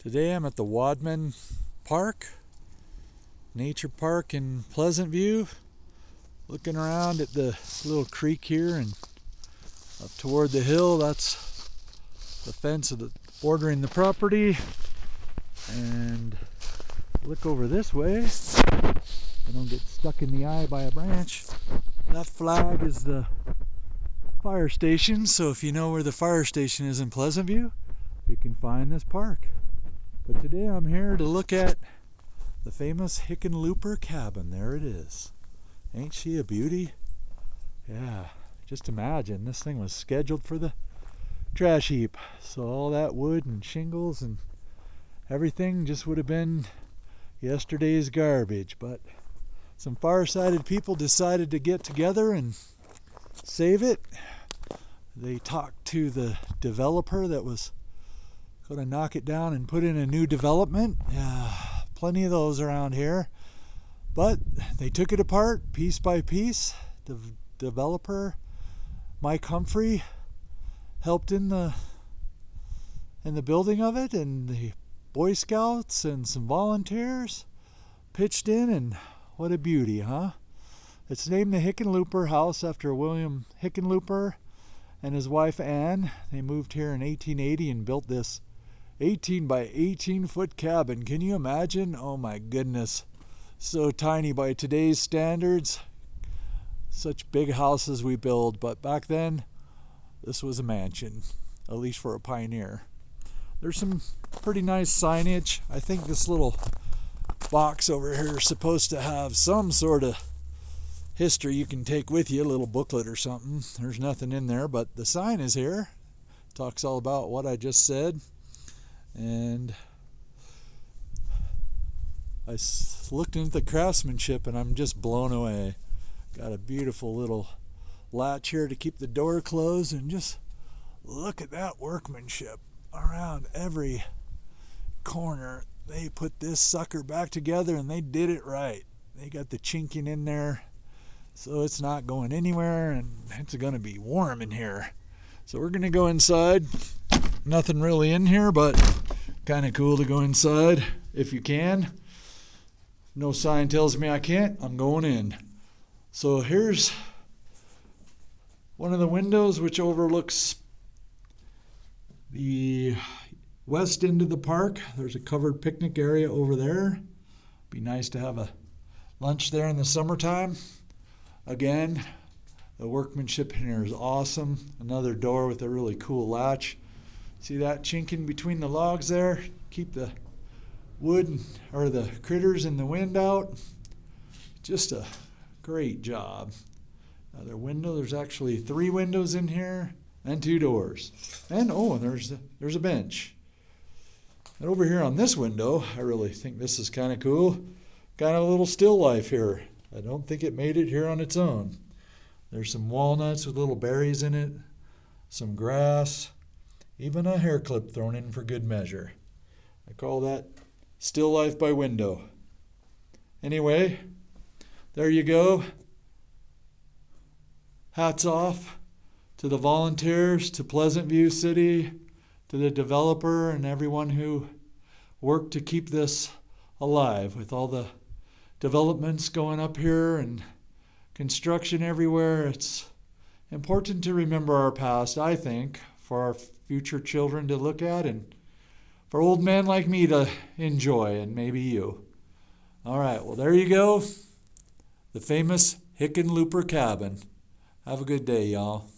Today I'm at the Wadman Park, Nature Park in Pleasant View, looking around at the little creek here and up toward the hill. That's the fence bordering the property. And look over this way, I don't get stuck in the eye by a branch. That flag is the fire station, so if you know where the fire station is in Pleasant View, you can find this park. But today I'm here to look at the famous Hickenlooper cabin. There it is. Ain't she a beauty? Yeah, just imagine this thing was scheduled for the trash heap. So all that wood and shingles and everything just would have been yesterday's garbage. But some far-sighted people decided to get together and save it. They talked to the developer that was going to knock it down and put in a new development. Plenty of those around here. But they took it apart piece by piece. The developer, Mike Humphrey, helped in the building of it, and the Boy Scouts and some volunteers pitched in, and what a beauty, huh? It's named the Hickenlooper House after William Hickenlooper and his wife Anne. They moved here in 1880 and built this 18 by 18 foot cabin. Can you imagine? Oh my goodness. So tiny by today's standards. Such big houses we build, but back then this was a mansion, at least for a pioneer. There's some pretty nice signage. I think this little box over here is supposed to have some sort of history you can take with you, a little booklet or something. There's nothing in there, but the sign is here. Talks all about what I just said. And I looked into the craftsmanship and I'm just blown away. Got a beautiful little latch here to keep the door closed, and just look at that workmanship around every corner. They put this sucker back together and they did it right. They got the chinking in there so it's not going anywhere, and it's going to be warm in here. So we're going to go inside. Nothing really in here, but kind of cool to go inside if you can. No sign tells me I can't. I'm going in. So here's one of the windows which overlooks the west end of the park. There's a covered picnic area over there. Be nice to have a lunch there in the summertime. Again, the workmanship in here is awesome. Another door with a really cool latch. See that chinking between the logs there? Keep the wood or the critters in the wind out. Just a great job. Another window. There's actually 3 windows in here and 2 doors. And there's a bench. And over here on this window, I really think this is kind of cool. Kind of a little still life here. I don't think it made it here on its own. There's some walnuts with little berries in it, some grass, even a hair clip thrown in for good measure. I call that still life by window. Anyway, there you go. Hats off to the volunteers, to Pleasant View City, to the developer, and everyone who worked to keep this alive with all the developments going up here and construction everywhere. It's important to remember our past, I think, for our future children to look at, and for old men like me to enjoy, and maybe you. All right, well, there you go. The famous Hickenlooper cabin. Have a good day, y'all.